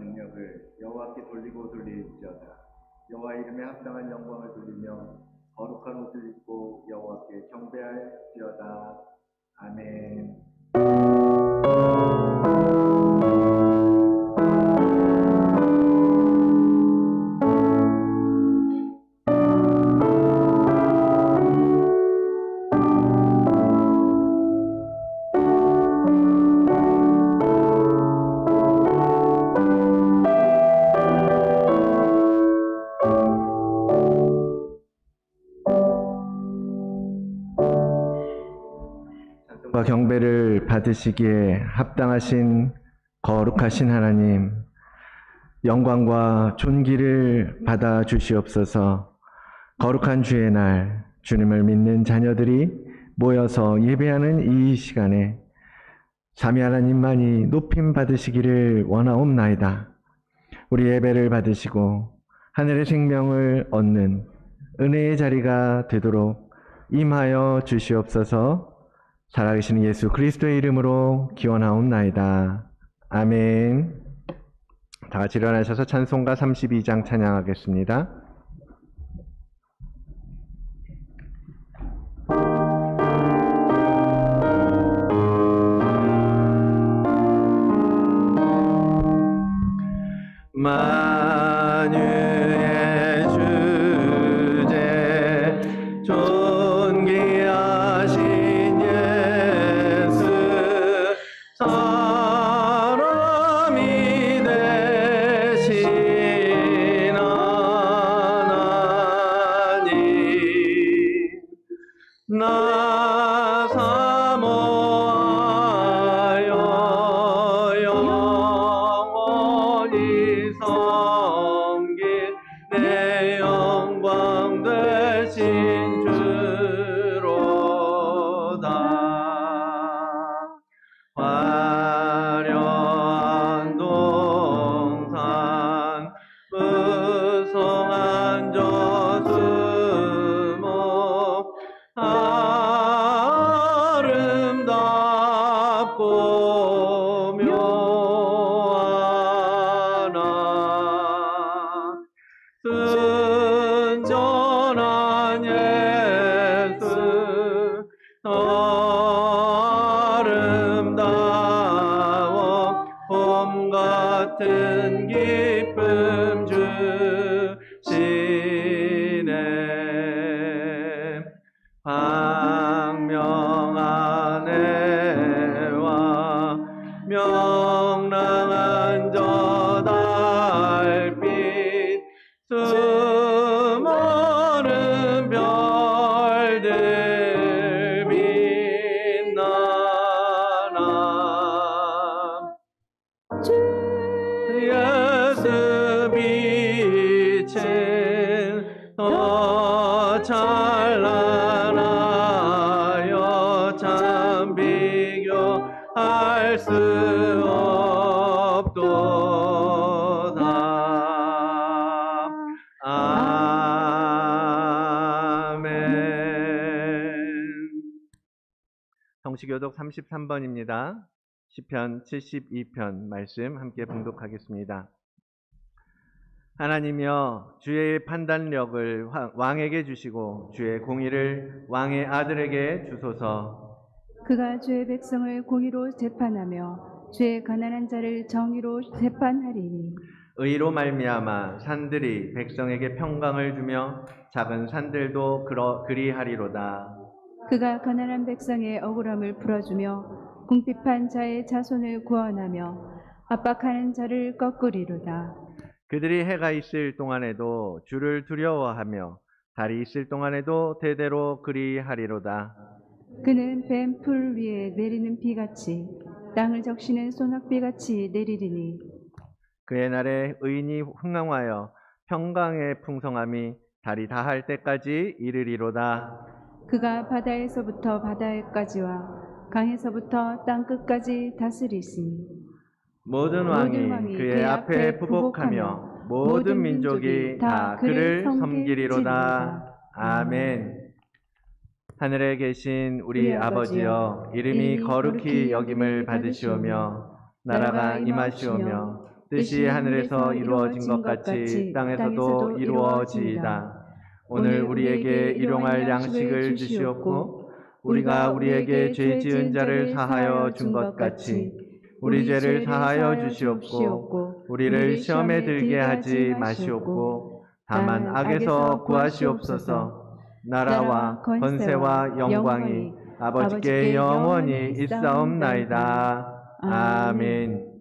능력을 여호와께 돌리고 돌릴지어다. 여호와 이름에 합당한 영광을 돌리며 거룩한 옷을 입고 여호와께 경배할지어다. 아멘. 경배를 받으시기에 합당하신 거룩하신 하나님, 영광과 존귀를 받아 주시옵소서. 거룩한 주의 날, 주님을 믿는 자녀들이 모여서 예배하는 이 시간에 삼위 하나님만이 높임 받으시기를 원하옵나이다. 우리 예배를 받으시고 하늘의 생명을 얻는 은혜의 자리가 되도록 임하여 주시옵소서. 살아계신 예수 그리스도의 이름으로 기원하옵나이다. 아멘. 다 같이 일어나셔서 찬송가 32장 찬양하겠습니다. 만유의 주제 존귀하신 예수 사람이 되신 하나님 나 사모하여 영원히 섬길 내 영광 되신 주로다. 화려한 동산 무성한 저수목 아름답고 묘하나 순전한 예수 더 아름다워 봄 같은 기쁨 주시네. 광명한 해와 명랑한 저 달빛 수많은 별들 빛나나 예수 빛은 더 찬란하여 참 비교할 수 없도다. 아멘. 성시교독 33번입니다. 시편 72편 말씀 함께 봉독하겠습니다. 하나님이여 주의 판단력을 왕에게 주시고 주의 공의를 왕의 아들에게 주소서. 그가 주의 백성을 공의로 재판하며 주의 가난한 자를 정의로 재판하리니. 의로 말미암아 산들이 백성에게 평강을 주며 작은 산들도 그리하리로다. 그가 가난한 백성의 억울함을 풀어주며 궁핍한 자의 자손을 구원하며 압박하는 자를 꺾으리로다. 그들이 해가 있을 동안에도 주를 두려워하며 달이 있을 동안에도 대대로 그리하리로다. 그는 뱀 풀 위에 내리는 비같이 땅을 적시는 소낙비같이 내리리니. 그의 날에 의인이 흥왕하여 평강의 풍성함이 달이 다할 때까지 이르리로다. 그가 바다에서부터 바다에까지와 강에서부터 땅끝까지 다스리시니. 모든 왕이 그의 앞에 부복하며 모든 민족이 다 그를 섬기리로다. 아멘. 하늘에 계신 우리 아버지여, 이름이 거룩히 여김을 받으시오며 나라가 임하시오며 뜻이 하늘에서 이루어진 것 같이 땅에서도 이루어지이다. 오늘 우리에게 일용할 양식을 주시옵고 우리가 우리에게 죄 지은 자를 사하여 준 것 같이 우리 죄를 사하여 주시옵고 우리를 시험에 들게 하지 마시옵고 다만 악에서 구하시옵소서. 나라와 권세와 영광이 아버지께 영원히 있사옵나이다. 아멘.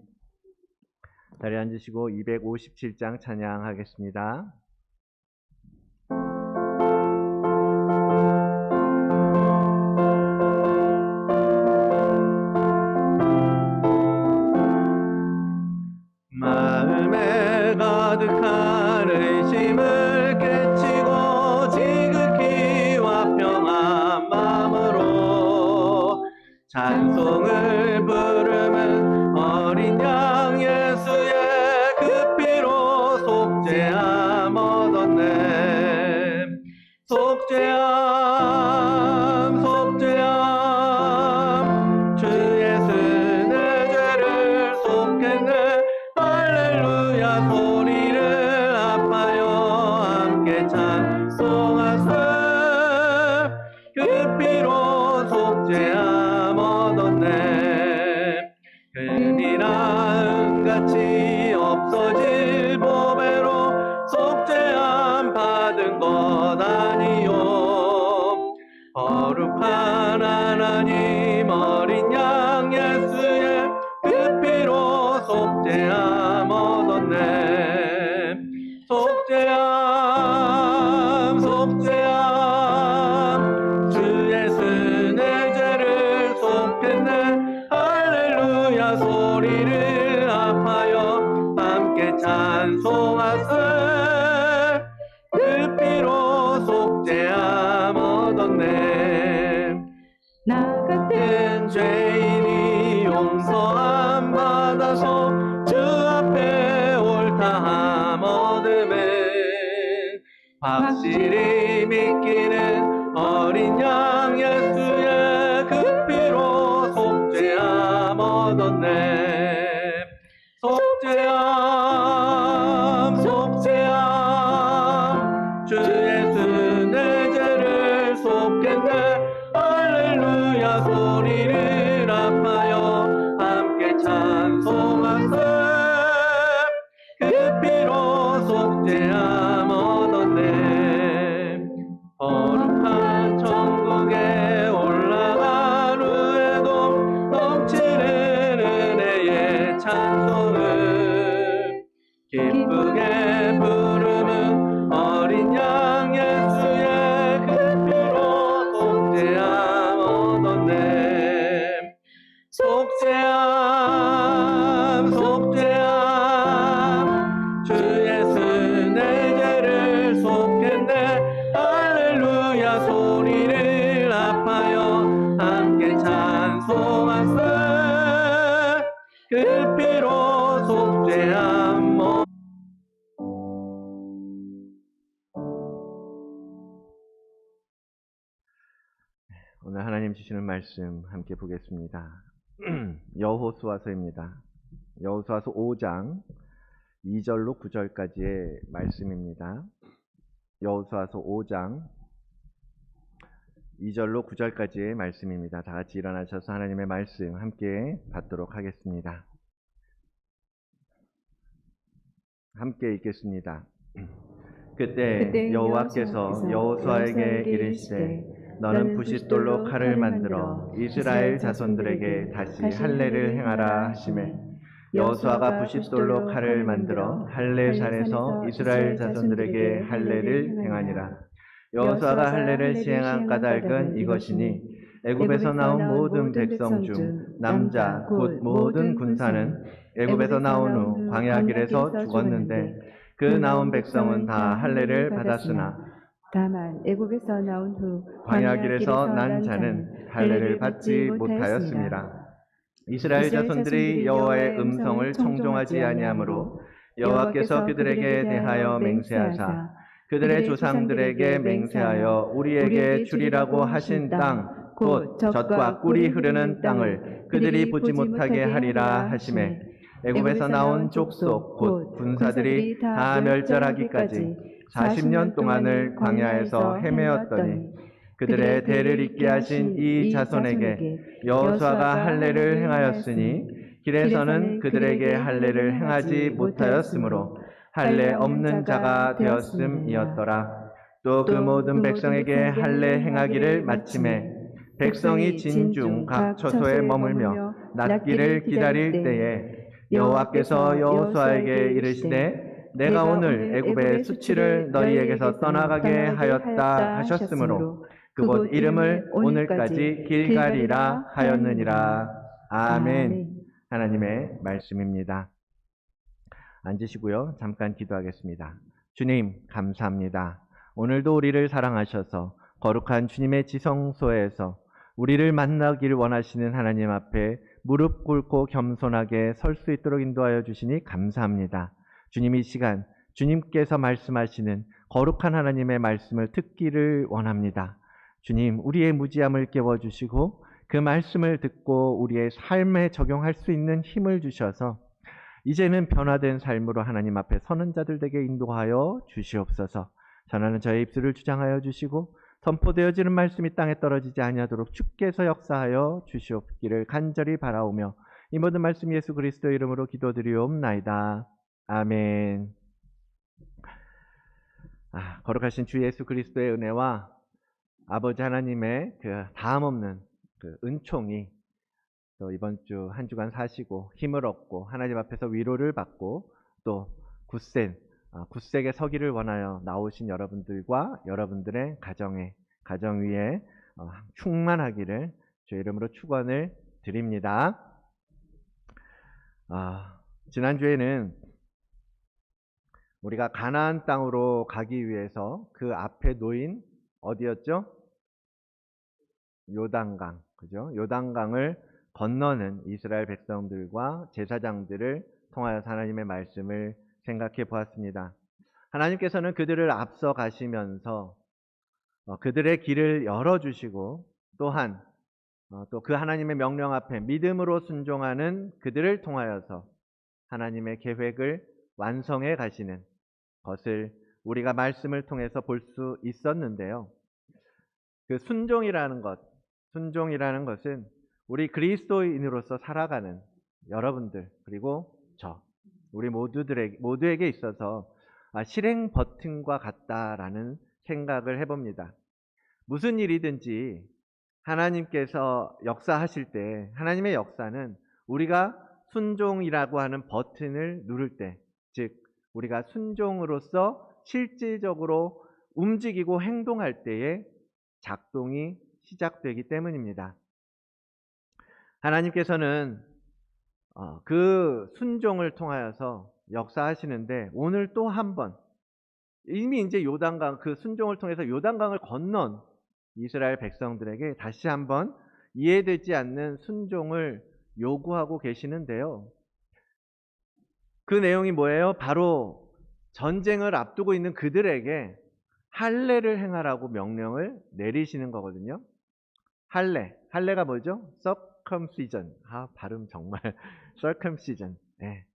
자리에 앉으시고 257장 찬양하겠습니다. 마음에 가득한 의심을 깨치고 지극히와 평안 마음으로 찬송을 부르면 어린 양 예수의 그 피로 속죄함 얻었네. 속죄함 속죄함 주 예수 내 죄를 속했네. 할렐루야 소리를 아파요 함께 찬송하세. 그 피로 속죄함 얻었네. 금이나 은같이 없어질 보배로 속죄함 받은 것 아니요. 거룩한 하나님 어린 양 예수의 그 피로 속죄함 얻었네. 속죄함 속죄함 주 예수 내 죄를 속했네. 할렐루야 소리를 아파요 함께 찬송하세. 그 피로 속죄함 얻었네. 나 같은 죄인이 용서함 받아서 주 앞에 옳다함 얻음은 확실히 믿기는 어린 양 예수의 그 피로 속죄함 얻었네. 속죄함 속죄함 주 예수 내 죄를 속했네. 할렐루야 소리를 아파요 함께 찬송하세. 그 피로 속죄함 얻었네. 거룩한 천국에 올라간 후에도 넘치는 은혜의 찬송을 기쁘게 부르는 어린 양 예수의 그 피로 속죄함 얻었네. 속죄함 속죄함 주 예수 내 죄를 속했네. 할렐루야 소리를 아파요 함께 찬송하세. 그 피로 속죄함 오늘 하나님 주시는 말씀 함께 보겠습니다. 여호수아서입니다. 여호수아서 5장 2절로 9절까지의 말씀입니다. 여호수아서 5장 2절로 9절까지의 말씀입니다. 다 같이 일어나셔서 하나님의 말씀 함께 받도록 하겠습니다. 함께 읽겠습니다. 그때 여호와께서 여호수아에게 이르시되 너는 부싯돌로 칼을 만들어 이스라엘 자손들에게 다시 할례를 행하라 하시매 여호수아가 부싯돌로 칼을 만들어 할례산에서 이스라엘 자손들에게 할례를 행하니라. 여호수아가 할례를 시행한 까닭은 이것이니 애굽에서 나온 모든 백성 중 남자 곧 모든 군사는 애굽에서 나온 후 광야길에서 죽었는데 그 나온 백성은 다 할례를 받았으나 다만 애굽에서 나온 후 광야길에서 난 자는 할례를 받지 못하였습니다. 이스라엘 자손들이 여호와의 음성을 청종하지 아니하므로 여호와께서 그들에게 대하여 맹세하사 그들의 조상들에게 맹세하여 우리에게 주리라고 하신 땅 곧 젖과 꿀이 흐르는 땅을 그들이 보지 못하게 하리라 하시매 애굽에서 나온 족속 곧 군사들이 다 멸절하기까지 40년 동안을 광야에서 헤매었더니 그들의 대를 잇게 하신 이 자손에게 여호수아가 할례를 행하였으니 길에서는 그들에게 할례를 행하지 못하였으므로 할례 없는 자가 되었음이었더라. 또 그 모든 백성에게 할례 행하기를 마침에 백성이 진중 각 처소에 머물며 낫기를 기다릴 때에 여호와께서 여호수아에게 이르시되 내가 오늘 애굽의 수치를 너희에게서 떠나가게 하였다 하셨으므로 그곳 이름을 오늘까지 길갈이라 하였느니라. 아멘. 하나님의 말씀입니다. 앉으시고요. 잠깐 기도하겠습니다. 주님, 감사합니다. 오늘도 우리를 사랑하셔서 거룩한 주님의 지성소에서 우리를 만나길 원하시는 하나님 앞에 무릎 꿇고 겸손하게 설 수 있도록 인도하여 주시니 감사합니다. 주님, 이 시간 주님께서 말씀하시는 거룩한 하나님의 말씀을 듣기를 원합니다. 주님, 우리의 무지함을 깨워주시고 그 말씀을 듣고 우리의 삶에 적용할 수 있는 힘을 주셔서 이제는 변화된 삶으로 하나님 앞에 서는 자들 되게 인도하여 주시옵소서. 전하는 저의 입술을 주장하여 주시고 선포되어지는 말씀이 땅에 떨어지지 아니하도록 주께서 역사하여 주시옵기를 간절히 바라오며 이 모든 말씀 예수 그리스도의 이름으로 기도드리옵나이다. 아멘. 거룩하신 주 예수 그리스도의 은혜와 아버지 하나님의 그 다함없는 그 은총이 또 이번 주 한 주간 사시고 힘을 얻고 하나님 앞에서 위로를 받고 또 굳세게 서기를 원하여 나오신 여러분들과 여러분들의 가정 위에 충만하기를 주의 이름으로 축원을 드립니다. 지난주에는 우리가 가나안 땅으로 가기 위해서 그 앞에 놓인 어디였죠? 요단강, 그죠? 요단강을 건너는 이스라엘 백성들과 제사장들을 통하여 하나님의 말씀을 생각해 보았습니다. 하나님께서는 그들을 앞서 가시면서 그들의 길을 열어주시고 또한 또 그 하나님의 명령 앞에 믿음으로 순종하는 그들을 통하여서 하나님의 계획을 완성해 가시는 것을 우리가 말씀을 통해서 볼 수 있었는데요. 그 순종이라는 것은 우리 그리스도인으로서 살아가는 여러분들 그리고 우리 모두에게 있어서 실행 버튼과 같다라는 생각을 해봅니다. 무슨 일이든지 하나님께서 역사하실 때 하나님의 역사는 우리가 순종이라고 하는 버튼을 누를 때, 즉 우리가 순종으로서 실질적으로 움직이고 행동할 때에 작동이 시작되기 때문입니다. 하나님께서는 그 순종을 통하여서 역사하시는데 오늘 또 한 번 이미 이제 요단강 그 순종을 통해서 요단강을 건넌 이스라엘 백성들에게 다시 한번 이해되지 않는 순종을 요구하고 계시는데요. 그 내용이 뭐예요? 바로 전쟁을 앞두고 있는 그들에게 할례를 행하라고 명령을 내리시는 거거든요. 할례가 뭐죠? circumcision. 발음 정말 circumcision. 네.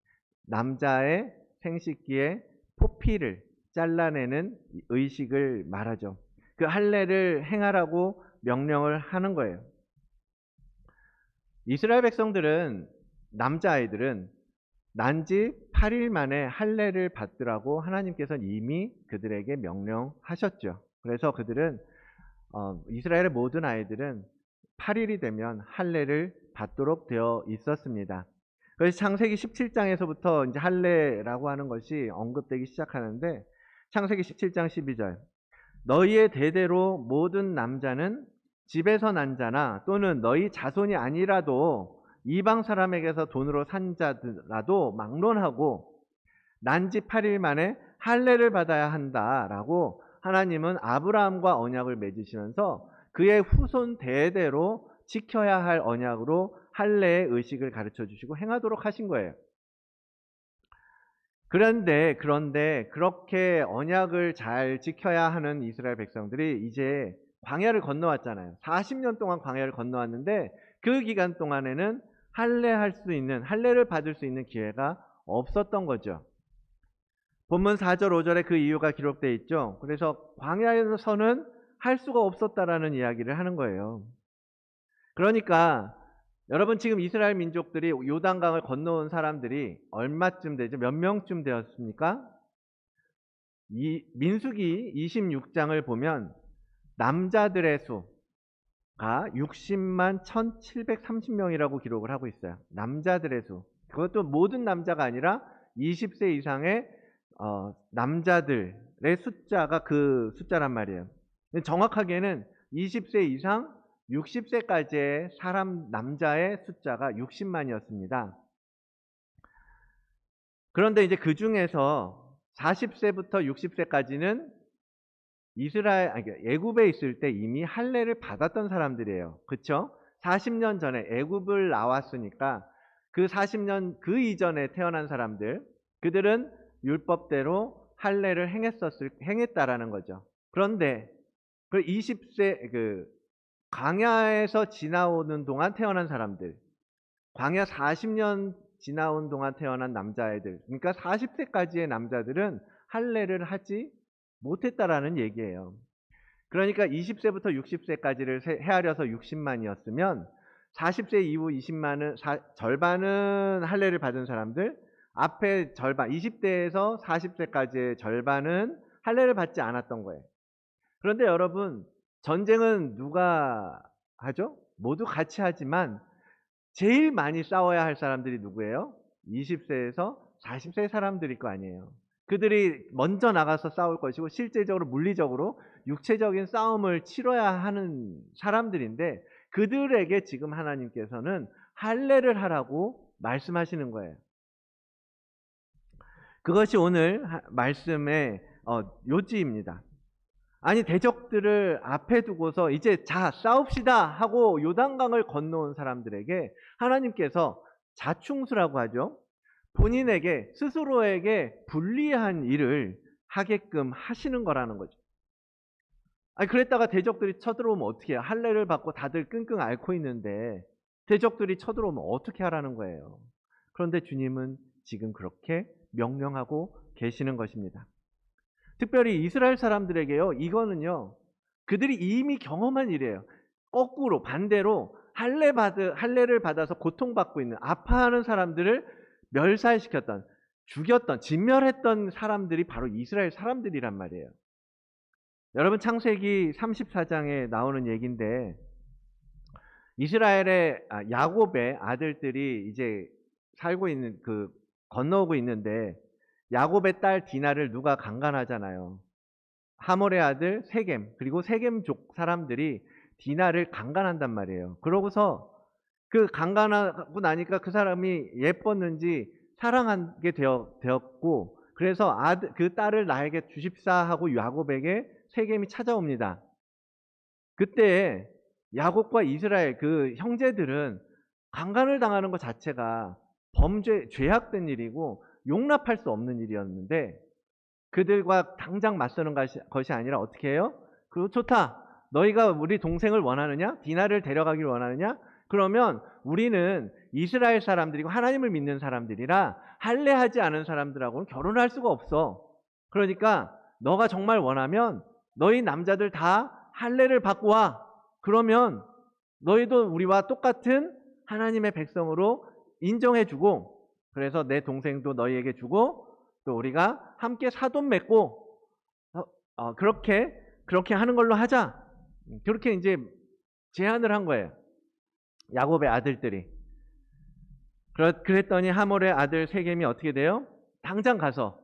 남자의 생식기에 포피를 잘라내는 의식을 말하죠. 그 할례를 행하라고 명령을 하는 거예요. 이스라엘 백성들은 남자아이들은 난지 8일 만에 할례를 받으라고 하나님께서는 이미 그들에게 명령하셨죠. 그래서 그들은 이스라엘의 모든 아이들은 8일이 되면 할례를 받도록 되어 있었습니다. 그래서 창세기 17장에서부터 이제 할례라고 하는 것이 언급되기 시작하는데 창세기 17장 12절 너희의 대대로 모든 남자는 집에서 난 자나 또는 너희 자손이 아니라도 이방 사람에게서 돈으로 산 자라도 막론하고 난지 8일 만에 할례를 받아야 한다라고 하나님은 아브라함과 언약을 맺으시면서 그의 후손 대대로 지켜야 할 언약으로 할례의 의식을 가르쳐 주시고 행하도록 하신 거예요. 그런데 그렇게 언약을 잘 지켜야 하는 이스라엘 백성들이 이제 광야를 건너왔잖아요. 40년 동안 광야를 건너왔는데 그 기간 동안에는 할례를 받을 수 있는 기회가 없었던 거죠. 본문 4절, 5절에 그 이유가 기록되어 있죠. 그래서 광야에서는 할 수가 없었다라는 이야기를 하는 거예요. 그러니까 여러분 지금 이스라엘 민족들이 요단강을 건너온 사람들이 얼마쯤 되죠? 몇 명쯤 되었습니까? 민수기 26장을 보면 남자들의 수가 60만 1730명이라고 기록을 하고 있어요. 남자들의 수. 그것도 모든 남자가 아니라 20세 이상의 남자들의 숫자가 그 숫자란 말이에요. 정확하게는 20세 이상 60세까지의 남자의 숫자가 60만이었습니다. 그런데 이제 그 중에서 40세부터 60세까지는 애굽에 있을 때 이미 할례를 받았던 사람들이에요. 그렇죠? 40년 전에 애굽을 나왔으니까 그 40년 그 이전에 태어난 사람들, 그들은 율법대로 할례를 행했다라는 거죠. 그런데 그 20세 광야에서 지나오는 동안 태어난 사람들, 광야 40년 지나온 동안 태어난 남자애들, 그러니까 40세까지의 남자들은 할례를 하지 못했다라는 얘기예요. 그러니까 20세부터 60세까지를 헤아려서 60만이었으면 40세 이후 절반은 할례를 받은 사람들, 앞에 절반 20대에서 40세까지의 절반은 할례를 받지 않았던 거예요. 그런데 여러분, 전쟁은 누가 하죠? 모두 같이 하지만 제일 많이 싸워야 할 사람들이 누구예요? 20세에서 40세 사람들일 거 아니에요. 그들이 먼저 나가서 싸울 것이고 실제적으로 물리적으로 육체적인 싸움을 치러야 하는 사람들인데, 그들에게 지금 하나님께서는 할례를 하라고 말씀하시는 거예요. 그것이 오늘 말씀의 요지입니다. 아니, 대적들을 앞에 두고서 이제 자 싸웁시다 하고 요단강을 건너온 사람들에게 하나님께서 자충수라고 하죠. 본인에게 스스로에게 불리한 일을 하게끔 하시는 거라는 거죠. 아니, 그랬다가 대적들이 쳐들어오면 어떻게 해요? 할례를 받고 다들 끙끙 앓고 있는데 대적들이 쳐들어오면 어떻게 하라는 거예요? 그런데 주님은 지금 그렇게 명령하고 계시는 것입니다. 특별히 이스라엘 사람들에게요, 이거는요, 그들이 이미 경험한 일이에요. 거꾸로 반대로 할례를 받아서 고통받고 있는, 아파하는 사람들을 멸살시켰던, 죽였던, 진멸했던 사람들이 바로 이스라엘 사람들이란 말이에요. 여러분, 창세기 34장에 나오는 얘기인데, 이스라엘의 야곱의 아들들이 이제 살고 있는 건너오고 있는데, 야곱의 딸 디나를 누가 강간하잖아요. 하몰의 아들 세겜, 그리고 세겜족 사람들이 디나를 강간한단 말이에요. 그러고서 그 강간하고 나니까 그 사람이 예뻤는지 사랑하게 되었고, 그래서 그 딸을 나에게 주십사 하고 야곱에게 세겜이 찾아옵니다. 그때 야곱과 이스라엘 그 형제들은 강간을 당하는 것 자체가 죄악된 일이고 용납할 수 없는 일이었는데, 그들과 당장 맞서는 것이 아니라 어떻게 해요? 좋다. 너희가 우리 동생을 원하느냐? 디나를 데려가기를 원하느냐? 그러면 우리는 이스라엘 사람들이고 하나님을 믿는 사람들이라 할례하지 않은 사람들하고는 결혼할 수가 없어. 그러니까 너가 정말 원하면 너희 남자들 다 할례를 받고 와. 그러면 너희도 우리와 똑같은 하나님의 백성으로 인정해주고, 그래서 내 동생도 너희에게 주고, 또 우리가 함께 사돈 맺고 그렇게 하는 걸로 하자. 그렇게 이제 제안을 한 거예요, 야곱의 아들들이. 그랬더니 하몰의 아들 세겜이 어떻게 돼요? 당장 가서,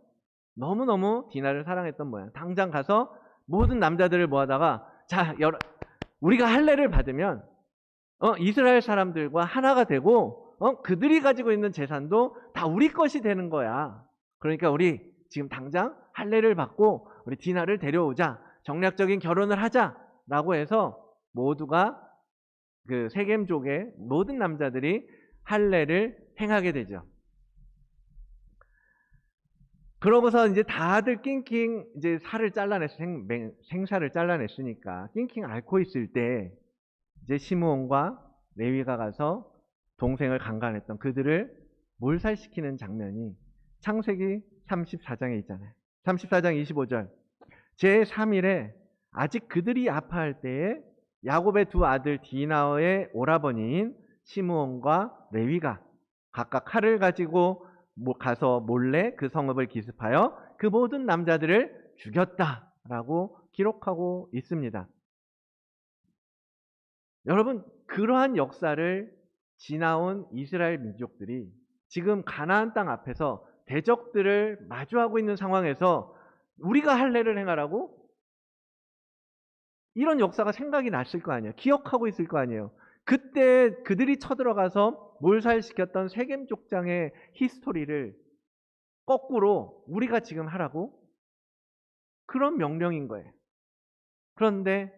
너무너무 디나를 사랑했던 모양, 당장 가서 모든 남자들을 모아다가, 자, 우리가 할례를 받으면 이스라엘 사람들과 하나가 되고 그들이 가지고 있는 재산도 다 우리 것이 되는 거야. 그러니까 우리 지금 당장 할례를 받고 우리 디나를 데려오자, 정략적인 결혼을 하자라고 해서 모두가 그 세겜족의 모든 남자들이 할례를 행하게 되죠. 그러고서 이제 다들 낑낑 이제 생사를 잘라냈으니까 낑낑 앓고 있을 때 이제 시므온과 레위가 가서 동생을 강간했던 그들을 몰살시키는 장면이 창세기 34장에 있잖아요. 34장 25절. 제3일에 아직 그들이 아파할 때에 야곱의 두 아들 디나의 오라버니인 시므온과 레위가 각각 칼을 가지고 가서 몰래 그 성읍을 기습하여 그 모든 남자들을 죽였다라고 기록하고 있습니다. 여러분, 그러한 역사를 지나온 이스라엘 민족들이 지금 가나안 땅 앞에서 대적들을 마주하고 있는 상황에서 우리가 할례를 행하라고? 이런 역사가 생각이 났을 거 아니에요. 기억하고 있을 거 아니에요. 그때 그들이 쳐들어가서 몰살시켰던 세겜 족장의 히스토리를 거꾸로 우리가 지금 하라고? 그런 명령인 거예요. 그런데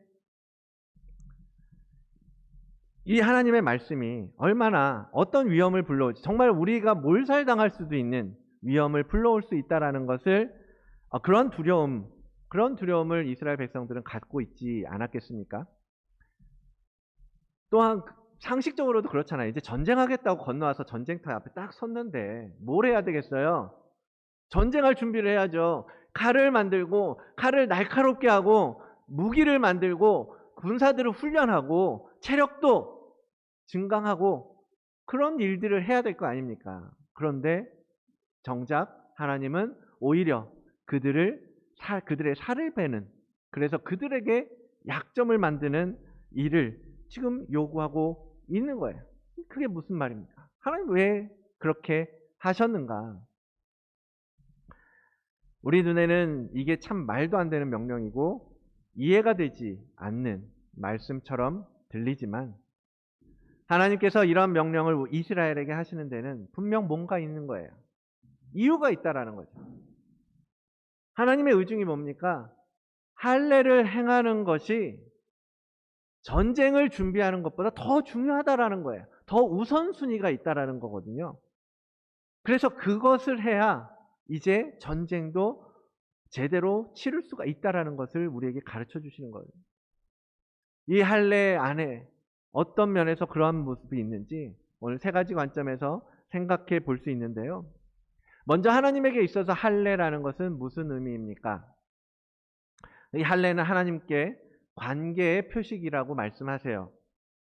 이 하나님의 말씀이 얼마나 어떤 위험을 불러올지, 정말 우리가 몰살당할 수도 있는 위험을 불러올 수 있다는 것을, 그런 두려움을 이스라엘 백성들은 갖고 있지 않았겠습니까? 또한 상식적으로도 그렇잖아요. 이제 전쟁하겠다고 건너와서 전쟁터 앞에 딱 섰는데 뭘 해야 되겠어요? 전쟁할 준비를 해야죠. 칼을 만들고, 칼을 날카롭게 하고, 무기를 만들고, 군사들을 훈련하고, 체력도 증강하고, 그런 일들을 해야 될 거 아닙니까? 그런데 정작 하나님은 오히려 그들의 살을 베는, 그래서 그들에게 약점을 만드는 일을 지금 요구하고 있는 거예요. 그게 무슨 말입니까? 하나님 왜 그렇게 하셨는가? 우리 눈에는 이게 참 말도 안 되는 명령이고 이해가 되지 않는 말씀처럼 들리지만, 하나님께서 이런 명령을 이스라엘에게 하시는 데는 분명 뭔가 있는 거예요. 이유가 있다라는 거죠. 하나님의 의중이 뭡니까? 할례를 행하는 것이 전쟁을 준비하는 것보다 더 중요하다라는 거예요. 더 우선순위가 있다라는 거거든요. 그래서 그것을 해야 이제 전쟁도 제대로 치를 수가 있다라는 것을 우리에게 가르쳐 주시는 거예요. 이 할례 안에 어떤 면에서 그러한 모습이 있는지 오늘 세 가지 관점에서 생각해 볼 수 있는데요. 먼저 하나님에게 있어서 할례라는 것은 무슨 의미입니까? 이 할례는 하나님께 관계의 표식이라고 말씀하세요.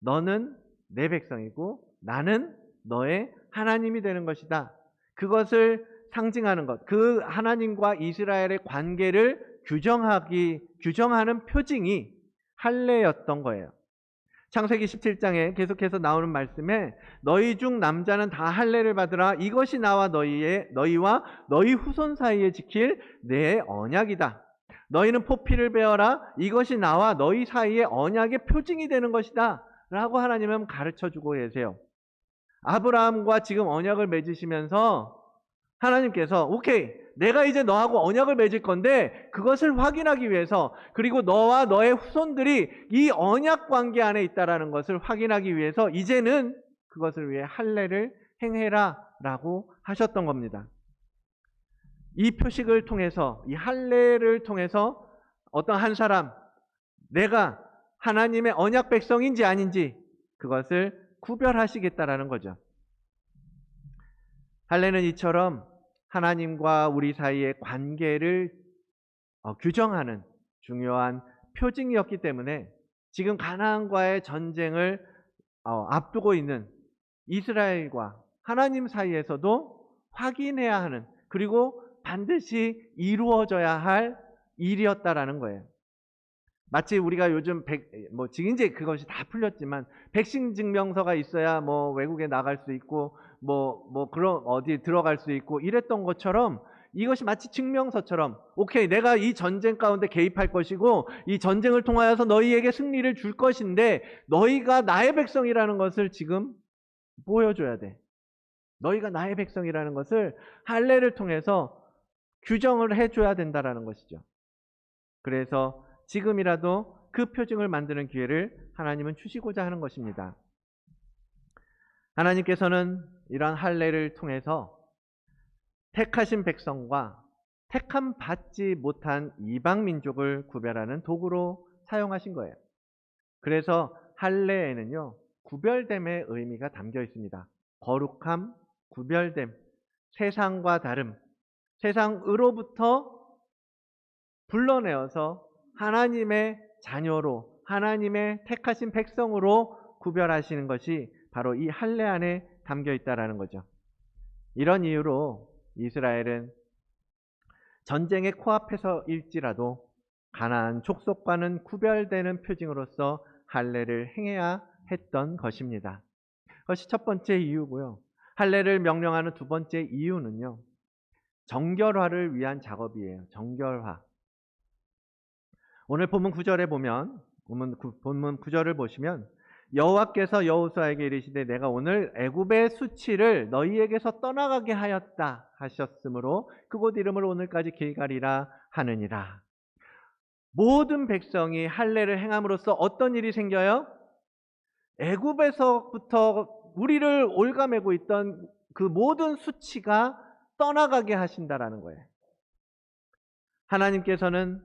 너는 내 백성이고 나는 너의 하나님이 되는 것이다. 그것을 상징하는 것, 그 하나님과 이스라엘의 관계를 규정하는 표징이 할례였던 거예요. 창세기 17장에 계속해서 나오는 말씀에 너희 중 남자는 다 할례를 받으라. 이것이 나와 너희와 너희 후손 사이에 지킬 내 언약이다. 너희는 포피를 베어라. 이것이 나와 너희 사이에 언약의 표징이 되는 것이다. 라고 하나님은 가르쳐주고 계세요. 아브라함과 지금 언약을 맺으시면서 하나님께서 오케이, 내가 이제 너하고 언약을 맺을 건데 그것을 확인하기 위해서, 그리고 너와 너의 후손들이 이 언약 관계 안에 있다라는 것을 확인하기 위해서 이제는 그것을 위해 할례를 행해라 라고 하셨던 겁니다. 이 표식을 통해서, 이 할례를 통해서 어떤 한 사람, 내가 하나님의 언약 백성인지 아닌지 그것을 구별하시겠다라는 거죠. 할례는 이처럼 하나님과 우리 사이의 관계를 규정하는 중요한 표징이었기 때문에 지금 가나안과의 전쟁을 앞두고 있는 이스라엘과 하나님 사이에서도 확인해야 하는, 그리고 반드시 이루어져야 할 일이었다라는 거예요. 마치 우리가 요즘 지금 이제 그것이 다 풀렸지만 백신 증명서가 있어야 외국에 나갈 수 있고 그런 어디 들어갈 수 있고 이랬던 것처럼, 이것이 마치 증명서처럼 오케이, 내가 이 전쟁 가운데 개입할 것이고 이 전쟁을 통하여서 너희에게 승리를 줄 것인데 너희가 나의 백성이라는 것을 지금 보여줘야 돼. 너희가 나의 백성이라는 것을 할례를 통해서 규정을 해줘야 된다라는 것이죠. 그래서 지금이라도 그 표징을 만드는 기회를 하나님은 주시고자 하는 것입니다. 하나님께서는 이러한 할례를 통해서 택하신 백성과 택함 받지 못한 이방 민족을 구별하는 도구로 사용하신 거예요. 그래서 할례에는요, 구별됨의 의미가 담겨 있습니다. 거룩함, 구별됨, 세상과 다름, 세상으로부터 불러내어서 하나님의 자녀로, 하나님의 택하신 백성으로 구별하시는 것이 바로 이 할례 안에 담겨 있다라는 거죠. 이런 이유로 이스라엘은 전쟁의 코앞에서일지라도 가나안 족속과는 구별되는 표징으로서 할례를 행해야 했던 것입니다. 그것이 첫 번째 이유고요. 할례를 명령하는 두 번째 이유는요, 정결화를 위한 작업이에요. 정결화. 오늘 본문 9절에 보면, 본문 9절을 보시면 여호와께서 여호수아에게 이르시되 내가 오늘 애굽의 수치를 너희에게서 떠나가게 하였다 하셨으므로 그곳 이름을 오늘까지 길갈이라 하느니라. 모든 백성이 할례를 행함으로써 어떤 일이 생겨요? 애굽에서부터 우리를 올가매고 있던 그 모든 수치가 떠나가게 하신다라는 거예요. 하나님께서는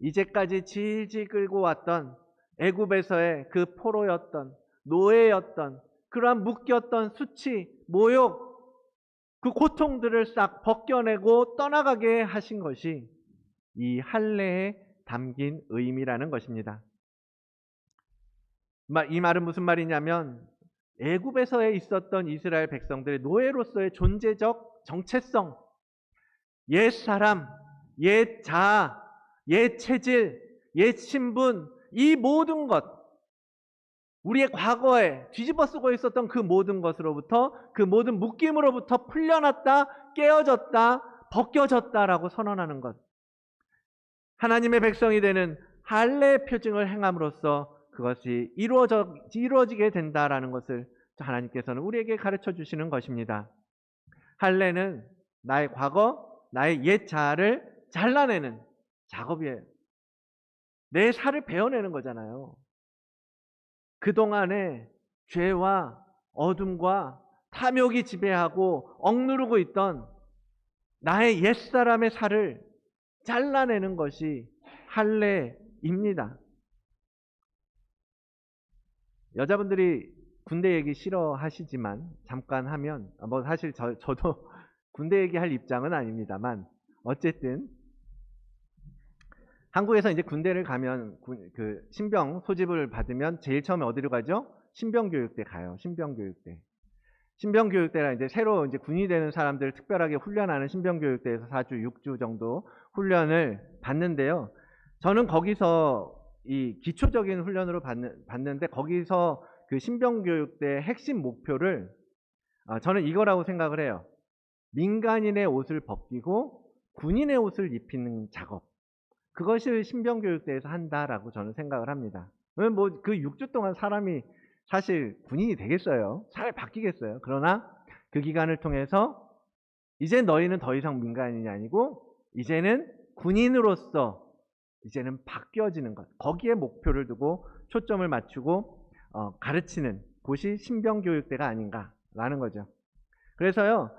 이제까지 질질 끌고 왔던 애굽에서의 그 포로였던, 노예였던, 그러한 묶였던 수치, 모욕, 그 고통들을 싹 벗겨내고 떠나가게 하신 것이 이 할례에 담긴 의미라는 것입니다. 이 말은 무슨 말이냐면 애굽에서에 있었던 이스라엘 백성들의 노예로서의 존재적 정체성, 옛 사람, 옛 자아, 옛 체질, 옛 신분, 이 모든 것, 우리의 과거에 뒤집어 쓰고 있었던 그 모든 것으로부터, 그 모든 묶임으로부터 풀려났다, 깨어졌다, 벗겨졌다라고 선언하는 것. 하나님의 백성이 되는 할례 표징을 행함으로써 그것이 이루어지게 된다라는 것을 하나님께서는 우리에게 가르쳐 주시는 것입니다. 할례는 나의 과거, 나의 옛 자아를 잘라내는 작업이에요. 내 살을 베어내는 거잖아요. 그동안에 죄와 어둠과 탐욕이 지배하고 억누르고 있던 나의 옛사람의 살을 잘라내는 것이 할례입니다. 여자분들이 군대 얘기 싫어하시지만 잠깐 하면, 사실 저도 군대 얘기할 입장은 아닙니다만, 어쨌든 한국에서 이제 군대를 가면 그 신병 소집을 받으면 제일 처음에 어디로 가죠? 신병교육대 가요. 신병교육대. 신병교육대라 이제 새로 이제 군이 되는 사람들을 특별하게 훈련하는 신병교육대에서 4주, 6주 정도 훈련을 받는데요. 저는 거기서 이 기초적인 훈련으로 받는데 거기서 그 신병교육대의 핵심 목표를 저는 이거라고 생각을 해요. 민간인의 옷을 벗기고 군인의 옷을 입히는 작업. 그것을 신병교육대에서 한다라고 저는 생각을 합니다. 뭐 그 6주 동안 사람이 사실 군인이 되겠어요? 살 바뀌겠어요? 그러나 그 기간을 통해서 이제 너희는 더 이상 민간인이 아니고 이제는 군인으로서 이제는 바뀌어지는 것. 거기에 목표를 두고 초점을 맞추고 가르치는 곳이 신병교육대가 아닌가라는 거죠. 그래서요.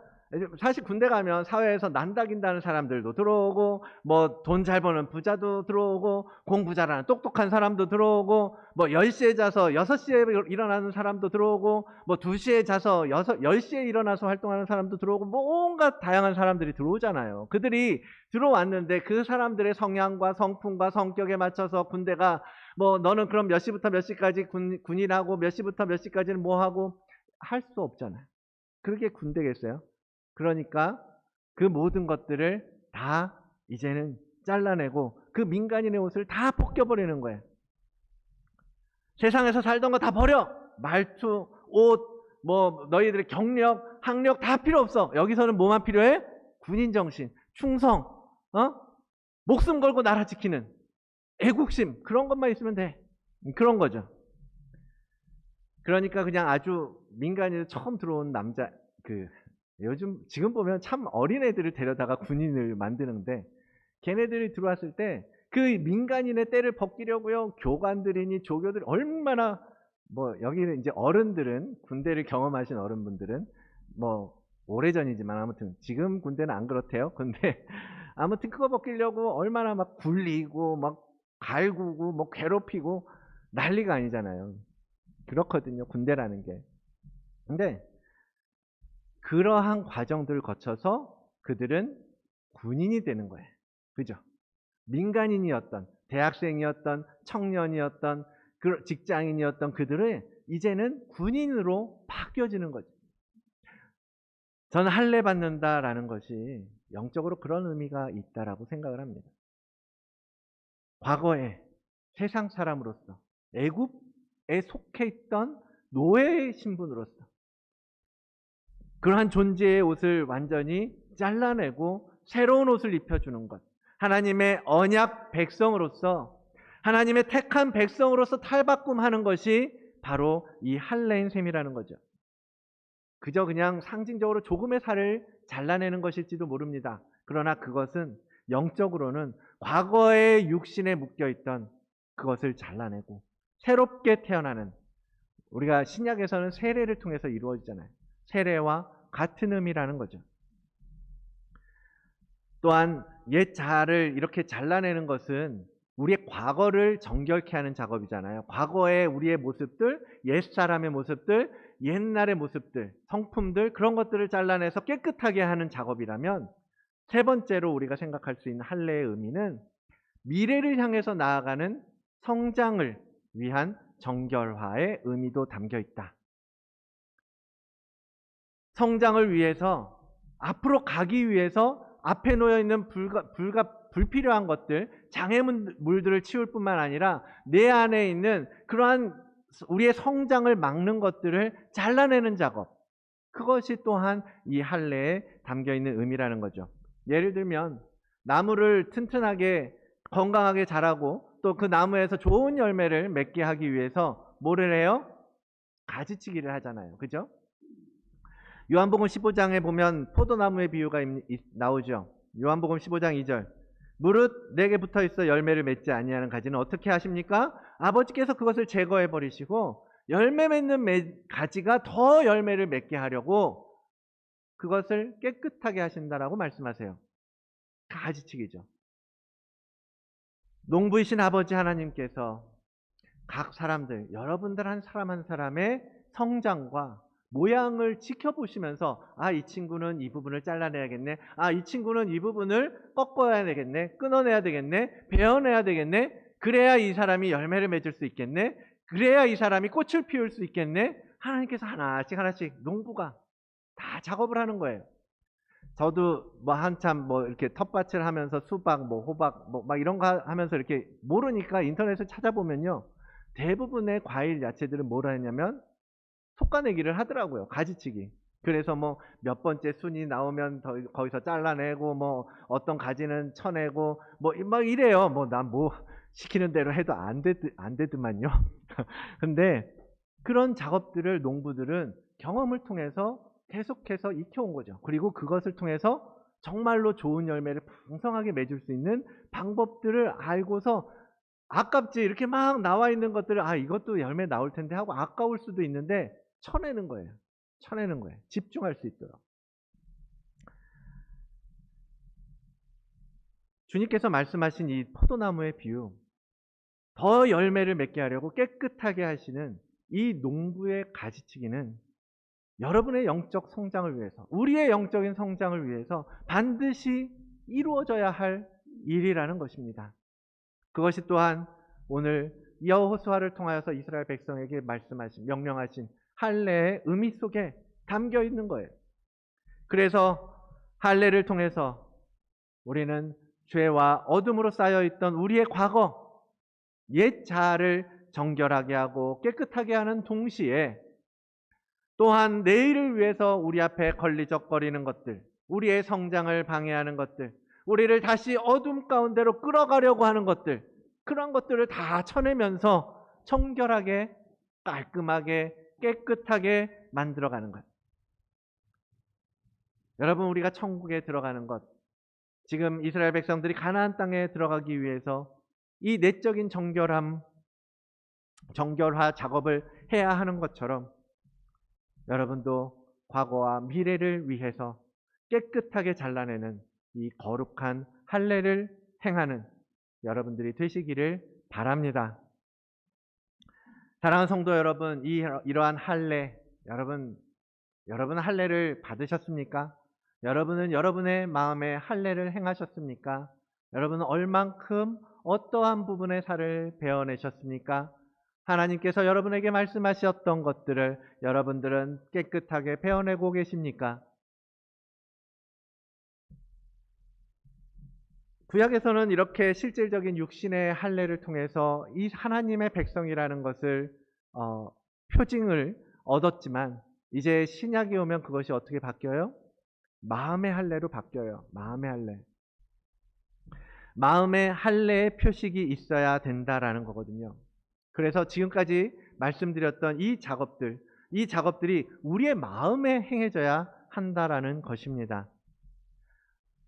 사실 군대 가면 사회에서 난다긴다는 사람들도 들어오고 뭐 돈 잘 버는 부자도 들어오고 공부 잘하는 똑똑한 사람도 들어오고 뭐 10시에 자서 6시에 일어나는 사람도 들어오고 뭐 2시에 자서 10시에 일어나서 활동하는 사람도 들어오고 뭐 온갖 다양한 사람들이 들어오잖아요. 그들이 들어왔는데 그 사람들의 성향과 성품과 성격에 맞춰서 군대가 뭐 너는 그럼 몇 시부터 몇 시까지 군인하고 몇 시부터 몇 시까지는 뭐 하고 할 수 없잖아요. 그게 군대겠어요? 그러니까 그 모든 것들을 다 이제는 잘라내고 그 민간인의 옷을 다 벗겨버리는 거예요. 세상에서 살던 거 다 버려. 말투, 옷, 뭐 너희들의 경력, 학력 다 필요 없어. 여기서는 뭐만 필요해? 군인 정신, 충성, 목숨 걸고 나라 지키는 애국심, 그런 것만 있으면 돼. 그런 거죠. 그러니까 그냥 아주 민간인으로 처음 들어온 남자, 요즘 지금 보면 참 어린애들을 데려다가 군인을 만드는데 걔네들이 들어왔을 때 그 민간인의 때를 벗기려고요. 교관들이니 조교들이 얼마나 뭐 여기는 이제 어른들은 군대를 경험하신 어른분들은 뭐 오래전이지만 아무튼 지금 군대는 안 그렇대요. 근데 아무튼 그거 벗기려고 얼마나 막 굴리고 막 갈구고 뭐 괴롭히고 난리가 아니잖아요. 그렇거든요, 군대라는 게. 근데 그러한 과정들을 거쳐서 그들은 군인이 되는 거예요. 그죠? 민간인이었던, 대학생이었던, 청년이었던, 직장인이었던 그들은 이제는 군인으로 바뀌어지는 거죠. 저는 할례 받는다라는 것이 영적으로 그런 의미가 있다라고 생각을 합니다. 과거에 세상 사람으로서 애굽에 속해 있던 노예의 신분으로서 그러한 존재의 옷을 완전히 잘라내고 새로운 옷을 입혀주는 것. 하나님의 언약 백성으로서, 하나님의 택한 백성으로서 탈바꿈하는 것이 바로 이 할례인 셈이라는 거죠. 그저 그냥 상징적으로 조금의 살을 잘라내는 것일지도 모릅니다. 그러나 그것은 영적으로는 과거의 육신에 묶여있던 그것을 잘라내고 새롭게 태어나는, 우리가 신약에서는 세례를 통해서 이루어지잖아요. 세례와 같은 의미라는 거죠. 또한 옛 자아를 이렇게 잘라내는 것은 우리의 과거를 정결케 하는 작업이잖아요. 과거의 우리의 모습들, 옛사람의 모습들, 옛날의 모습들, 성품들, 그런 것들을 잘라내서 깨끗하게 하는 작업이라면, 세 번째로 우리가 생각할 수 있는 할례의 의미는 미래를 향해서 나아가는 성장을 위한 정결화의 의미도 담겨 있다. 성장을 위해서, 앞으로 가기 위해서 앞에 놓여 있는 불필요한 것들, 장애물들을 치울 뿐만 아니라 내 안에 있는 그러한 우리의 성장을 막는 것들을 잘라내는 작업, 그것이 또한 이 할례에 담겨 있는 의미라는 거죠. 예를 들면 나무를 튼튼하게 건강하게 자라고 또 그 나무에서 좋은 열매를 맺게 하기 위해서 뭐를 해요? 가지치기를 하잖아요. 그죠? 요한복음 15장에 보면 포도나무의 비유가 나오죠. 요한복음 15장 2절. 무릇 내게 붙어 있어 열매를 맺지 아니하는 가지는 어떻게 하십니까? 아버지께서 그것을 제거해 버리시고 열매 맺는 가지가 더 열매를 맺게 하려고 그것을 깨끗하게 하신다라고 말씀하세요. 가지치기죠. 농부이신 아버지 하나님께서 각 사람들, 여러분들 한 사람 한 사람의 성장과 모양을 지켜보시면서 이 친구는 이 부분을 잘라내야겠네. 이 친구는 이 부분을 꺾어야 되겠네. 끊어내야 되겠네. 베어내야 되겠네. 그래야 이 사람이 열매를 맺을 수 있겠네. 그래야 이 사람이 꽃을 피울 수 있겠네. 하나님께서 하나씩 하나씩 농부가 다 작업을 하는 거예요. 저도 한참 이렇게 텃밭을 하면서 수박, 호박, 막 이런 거 하면서 이렇게 모르니까 인터넷을 찾아보면요. 대부분의 과일, 야채들은 뭐라 했냐면 솎아내기를 하더라고요. 가지치기. 그래서 몇 번째 순이 나오면 거기서 잘라내고 어떤 가지는 쳐내고 막 이래요. 난 시키는 대로 해도 안 되더만요. 근데 그런 작업들을 농부들은 경험을 통해서 계속해서 익혀온 거죠. 그리고 그것을 통해서 정말로 좋은 열매를 풍성하게 맺을 수 있는 방법들을 알고서 아깝지 이렇게 막 나와 있는 것들을 이것도 열매 나올 텐데 하고 아까울 수도 있는데 쳐내는 거예요. 쳐내는 거예요. 집중할 수 있도록. 주님께서 말씀하신 이 포도나무의 비유, 더 열매를 맺게 하려고 깨끗하게 하시는 이 농부의 가지치기는 여러분의 영적 성장을 위해서, 우리의 영적인 성장을 위해서 반드시 이루어져야 할 일이라는 것입니다. 그것이 또한 오늘 여호수아를 통하여서 이스라엘 백성에게 말씀하신, 명령하신 할례의 의미 속에 담겨 있는 거예요. 그래서 할례를 통해서 우리는 죄와 어둠으로 쌓여있던 우리의 과거, 옛 자아를 정결하게 하고 깨끗하게 하는 동시에 또한 내일을 위해서 우리 앞에 걸리적거리는 것들, 우리의 성장을 방해하는 것들, 우리를 다시 어둠 가운데로 끌어가려고 하는 것들, 그런 것들을 다 쳐내면서 청결하게, 깔끔하게, 깨끗하게 만들어가는 것. 여러분, 우리가 천국에 들어가는 것, 지금 이스라엘 백성들이 가나안 땅에 들어가기 위해서 이 내적인 정결화 작업을 해야 하는 것처럼 여러분도 과거와 미래를 위해서 깨끗하게 잘라내는 이 거룩한 할례를 행하는 여러분들이 되시기를 바랍니다. 사랑하는 성도 여러분, 이러한 할례, 여러분 할례를 받으셨습니까? 여러분은 여러분의 마음에 할례를 행하셨습니까? 여러분은 얼만큼 어떠한 부분의 살을 베어내셨습니까? 하나님께서 여러분에게 말씀하셨던 것들을 여러분들은 깨끗하게 베어내고 계십니까? 구약에서는 이렇게 실질적인 육신의 할례를 통해서 이 하나님의 백성이라는 것을 표징을 얻었지만 이제 신약이 오면 그것이 어떻게 바뀌어요? 마음의 할례로 바뀌어요. 마음의 할례. 마음의 할례의 표식이 있어야 된다라는 거거든요. 그래서 지금까지 말씀드렸던 이 작업들이 우리의 마음에 행해져야 한다라는 것입니다.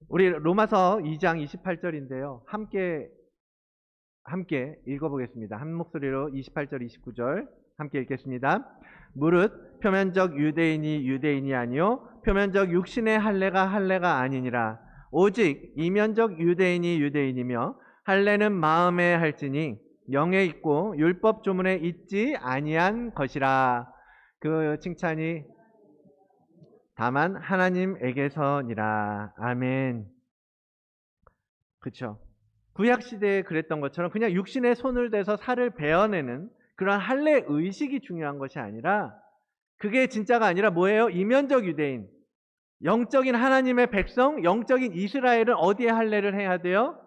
우리 로마서 2장 28절인데요. 함께 읽어보겠습니다. 한 목소리로 28절, 29절 함께 읽겠습니다. 무릇 표면적 유대인이 아니요 표면적 육신의 할례가 아니니라. 오직 이면적 유대인이며 할례는 마음에 할지니 영에 있고 율법 조문에 있지 아니한 것이라. 그 칭찬이 다만 하나님에게서니라. 아멘. 그렇죠. 구약 시대에 그랬던 것처럼 그냥 육신에 손을 대서 살을 베어내는 그런 할례 의식이 중요한 것이 아니라, 그게 진짜가 아니라 뭐예요? 이면적 유대인, 영적인 하나님의 백성, 영적인 이스라엘은 어디에 할례를 해야 돼요?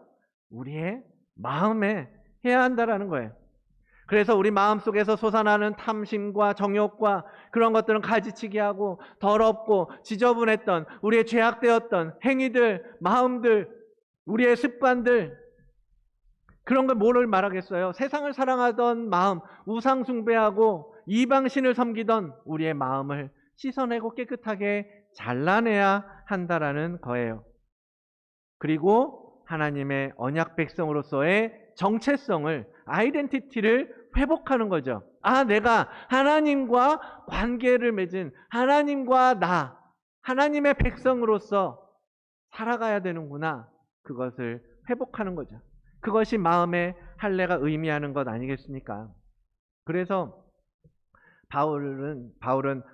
우리의 마음에 해야 한다라는 거예요. 그래서 우리 마음속에서 솟아나는 탐심과 정욕과 그런 것들은 가지치기 하고 더럽고 지저분했던 우리의 죄악되었던 행위들, 마음들, 우리의 습관들, 그런 걸 뭐를 말하겠어요? 세상을 사랑하던 마음, 우상 숭배하고 이방신을 섬기던 우리의 마음을 씻어내고 깨끗하게 잘라내야 한다라는 거예요. 그리고 하나님의 언약 백성으로서의 정체성을, 아이덴티티를 회복하는 거죠. 아, 내가 하나님과 관계를 맺은 하나님과 하나님의 백성으로서 살아가야 되는구나. 그것을 회복하는 거죠. 그것이 마음의 할례가 의미하는 것 아니겠습니까? 그래서 바울은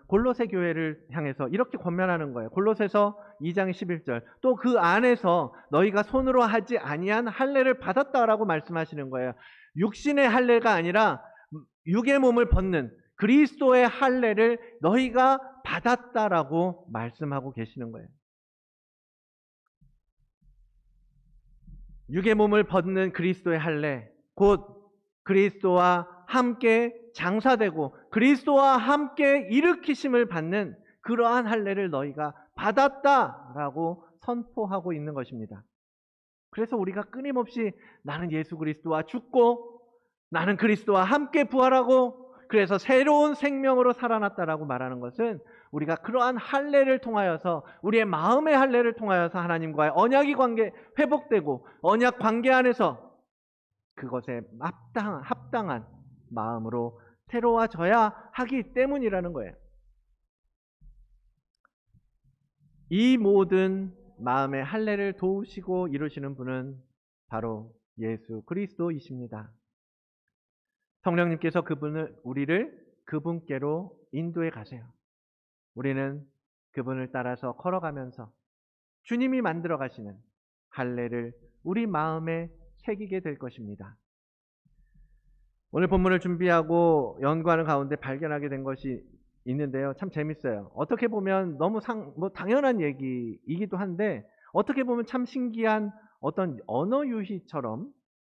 골로새 교회를 향해서 이렇게 권면하는 거예요. 골로새서 2장 11절. 또 그 안에서 너희가 손으로 하지 아니한 할례를 받았다라고 말씀하시는 거예요. 육신의 할례가 아니라 육의 몸을 벗는 그리스도의 할례를 너희가 받았다라고 말씀하고 계시는 거예요. 육의 몸을 벗는 그리스도의 할례, 곧 그리스도와 함께 장사되고 그리스도와 함께 일으키심을 받는 그러한 할례를 너희가 받았다라고 선포하고 있는 것입니다. 그래서 우리가 끊임없이 나는 예수 그리스도와 죽고 나는 그리스도와 함께 부활하고 그래서 새로운 생명으로 살아났다라고 말하는 것은 우리가 그러한 할례를 통하여서, 우리의 마음의 할례를 통하여서 하나님과의 언약이 회복되고 언약 관계 안에서 그것에 합당한 마음으로 새로워져야 하기 때문이라는 거예요. 이 모든 마음의 할례를 도우시고 이루시는 분은 바로 예수 그리스도이십니다. 성령님께서 우리를 그분께로 인도해 가세요. 우리는 그분을 따라서 걸어가면서 주님이 만들어 가시는 할례를 우리 마음에 새기게 될 것입니다. 오늘 본문을 준비하고 연구하는 가운데 발견하게 된 것이 있는데요. 참 재밌어요. 어떻게 보면 너무 당연한 얘기이기도 한데 어떻게 보면 참 신기한 어떤 언어 유희처럼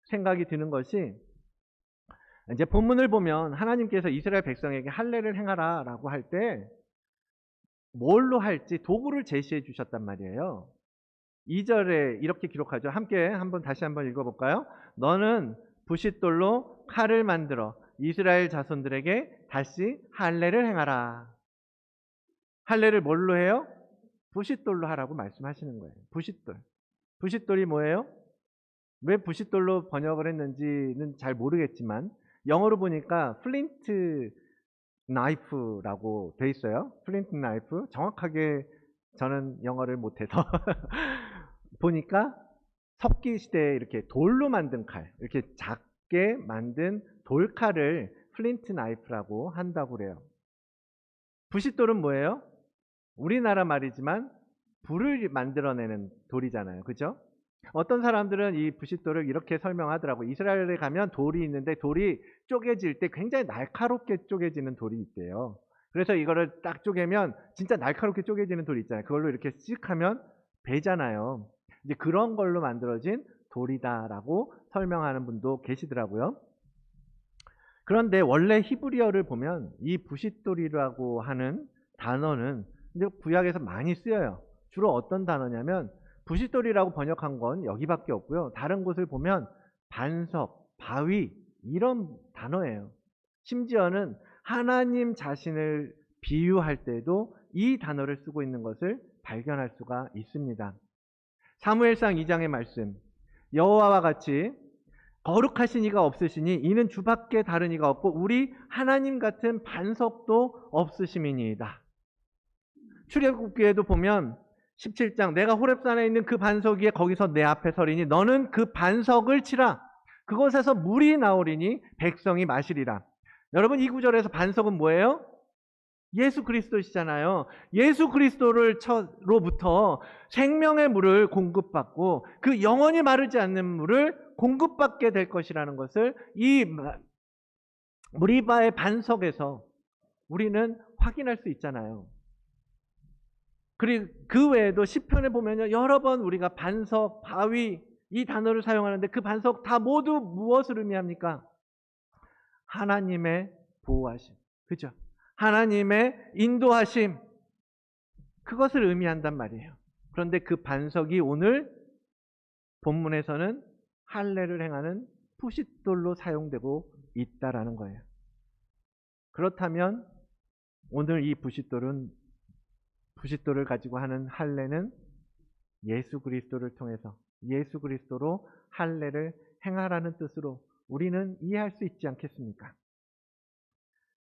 생각이 드는 것이, 이제 본문을 보면 하나님께서 이스라엘 백성에게 할례를 행하라 라고 할 때 뭘로 할지 도구를 제시해 주셨단 말이에요. 2절에 이렇게 기록하죠. 함께 다시 한번 읽어볼까요? 너는 부싯돌로 칼을 만들어 이스라엘 자손들에게 다시 할례를 행하라. 할례를 뭘로 해요? 부싯돌로 하라고 말씀하시는 거예요. 부싯돌이 뭐예요? 왜 부싯돌로 번역을 했는지는 잘 모르겠지만 영어로 보니까 플린트 나이프라고 돼 있어요. 플린트 나이프. 정확하게 저는 영어를 못해서 보니까 석기 시대에 이렇게 돌로 만든 칼, 이렇게 작게 만든 돌칼을 플린트 나이프라고 한다고 그래요. 부싯돌은 뭐예요? 우리나라 말이지만 불을 만들어내는 돌이잖아요. 그죠? 어떤 사람들은 이 부싯돌을 이렇게 설명하더라고. 이스라엘에 가면 돌이 있는데 돌이 쪼개질 때 굉장히 날카롭게 쪼개지는 돌이 있대요. 그래서 이거를 딱 쪼개면 진짜 날카롭게 쪼개지는 돌이 있잖아요. 그걸로 이렇게 씩 하면 베잖아요. 이제 그런 걸로 만들어진 돌이다라고 설명하는 분도 계시더라고요. 그런데 원래 히브리어를 보면 이 부싯돌이라고 하는 단어는 이제 구약에서 많이 쓰여요. 주로 어떤 단어냐면 부싯돌이라고 번역한 건 여기밖에 없고요. 다른 곳을 보면 반석, 바위 이런 단어예요. 심지어는 하나님 자신을 비유할 때도 이 단어를 쓰고 있는 것을 발견할 수가 있습니다. 사무엘상 2장의 말씀, 여호와와 같이 거룩하신 이가 없으시니 이는 주밖에 다른 이가 없고 우리 하나님 같은 반석도 없으심이니이다. 출애굽기에도 보면 17장 내가 호렙산에 있는 그 반석 위에 거기서 내 앞에 서리니 너는 그 반석을 치라. 그곳에서 물이 나오리니 백성이 마시리라. 여러분 이 구절에서 반석은 뭐예요? 예수 그리스도시잖아요. 예수 그리스도로부터 생명의 물을 공급받고 그 영원히 마르지 않는 물을 공급받게 될 것이라는 것을 이 무리바의 반석에서 우리는 확인할 수 있잖아요. 그리고 그 외에도 시편에 보면요, 여러 번 우리가 반석, 바위 이 단어를 사용하는데 그 반석 다 모두 무엇을 의미합니까? 하나님의 보호하심, 그죠? 하나님의 인도하심, 그것을 의미한단 말이에요. 그런데 그 반석이 오늘 본문에서는 할례를 행하는 부싯돌로 사용되고 있다라는 거예요. 그렇다면 오늘 이 부싯돌을 가지고 하는 할례는 예수 그리스도를 통해서 예수 그리스도로 할례를 행하라는 뜻으로 우리는 이해할 수 있지 않겠습니까?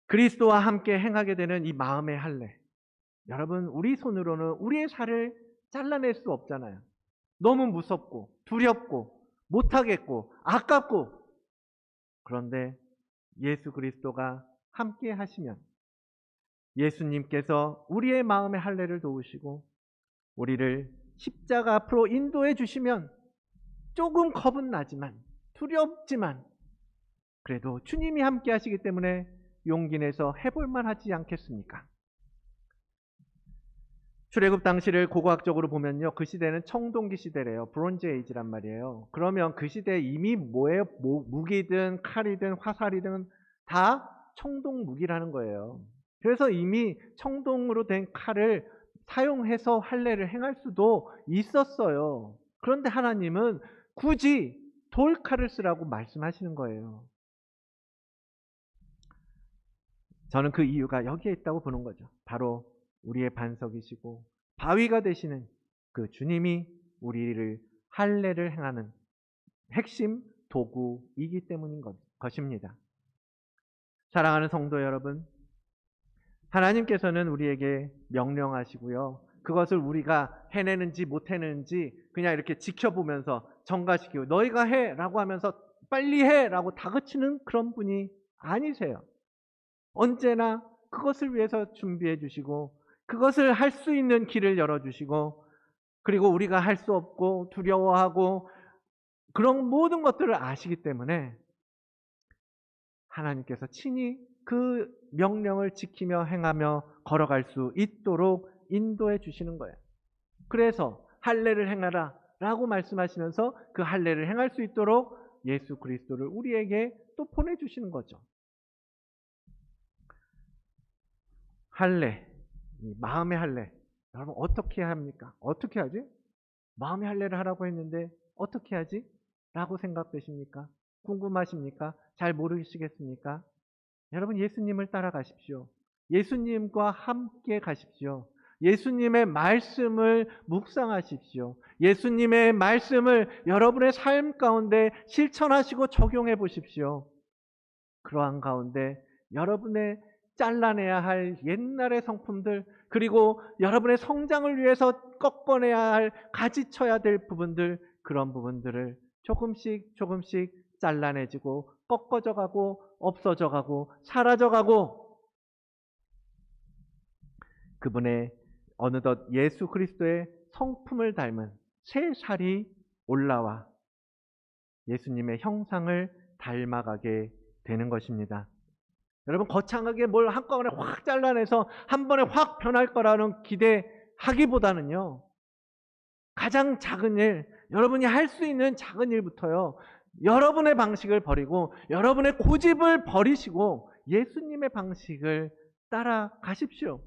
그리스도와 함께 행하게 되는 이 마음의 할례, 여러분 우리 손으로는 우리의 살을 잘라낼 수 없잖아요. 너무 무섭고 두렵고 못하겠고 아깝고. 그런데 예수 그리스도가 함께 하시면 예수님께서 우리의 마음의 할례를 도우시고 우리를 십자가 앞으로 인도해 주시면 조금 겁은 나지만 두렵지만 그래도 주님이 함께 하시기 때문에 용기 내서 해볼만 하지 않겠습니까? 출애굽 당시를 고고학적으로 보면요, 그 시대는 청동기 시대래요. 브론즈 에이지란 말이에요. 그러면 그 시대에 이미 뭐예요? 무기든 칼이든 화살이든 다 청동 무기라는 거예요. 그래서 이미 청동으로 된 칼을 사용해서 할례를 행할 수도 있었어요. 그런데 하나님은 굳이 돌칼을 쓰라고 말씀하시는 거예요. 저는 그 이유가 여기에 있다고 보는 거죠. 바로 우리의 반석이시고 바위가 되시는 그 주님이 우리를 할례를 행하는 핵심 도구이기 때문인 것입니다. 사랑하는 성도 여러분, 하나님께서는 우리에게 명령하시고요, 그것을 우리가 해내는지 못 해내는지 그냥 이렇게 지켜보면서 전가시키고 너희가 해 라고 하면서 빨리 해 라고 다그치는 그런 분이 아니세요. 언제나 그것을 위해서 준비해 주시고 그것을 할 수 있는 길을 열어주시고, 그리고 우리가 할 수 없고 두려워하고 그런 모든 것들을 아시기 때문에 하나님께서 친히 그 명령을 지키며 행하며 걸어갈 수 있도록 인도해 주시는 거예요. 그래서 할례를 행하라 라고 말씀하시면서 그 할례를 행할 수 있도록 예수 그리스도를 우리에게 또 보내주시는 거죠. 할례, 마음의 할례, 여러분 어떻게 합니까? 어떻게 하지? 마음의 할례를 하라고 했는데 어떻게 하지? 라고 생각되십니까? 궁금하십니까? 잘 모르시겠습니까? 여러분 예수님을 따라가십시오. 예수님과 함께 가십시오. 예수님의 말씀을 묵상하십시오. 예수님의 말씀을 여러분의 삶 가운데 실천하시고 적용해 보십시오. 그러한 가운데 여러분의 잘라내야 할 옛날의 성품들, 그리고 여러분의 성장을 위해서 꺾어내야 할, 가지쳐야 될 부분들, 그런 부분들을 조금씩 잘라내지고 꺾어져 가고 없어져 가고 사라져 가고 그분의 어느덧 예수 그리스도의 성품을 닮은 새 살이 올라와 예수님의 형상을 닮아가게 되는 것입니다. 여러분, 거창하게 뭘 한꺼번에 확 잘라내서 한 번에 확 변할 거라는 기대하기보다는요, 가장 작은 일, 여러분이 할 수 있는 작은 일부터요, 여러분의 방식을 버리고 여러분의 고집을 버리시고 예수님의 방식을 따라가십시오.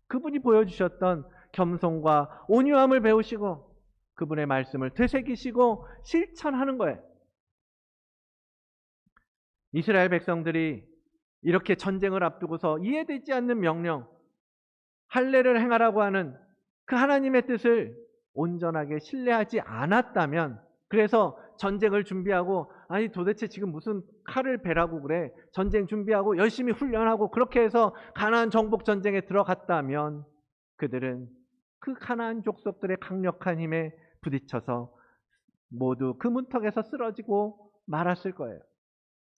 그분이 보여주셨던 겸손과 온유함을 배우시고 그분의 말씀을 되새기시고 실천하는 거예요. 이스라엘 백성들이 이렇게 전쟁을 앞두고서 이해되지 않는 명령, 할례를 행하라고 하는 그 하나님의 뜻을 온전하게 신뢰하지 않았다면, 그래서 전쟁을 준비하고, 아니 도대체 지금 무슨 칼을 베라고 그래, 전쟁 준비하고 열심히 훈련하고 그렇게 해서 가나안 정복 전쟁에 들어갔다면 그들은 그 가나안 족속들의 강력한 힘에 부딪혀서 모두 그 문턱에서 쓰러지고 말았을 거예요.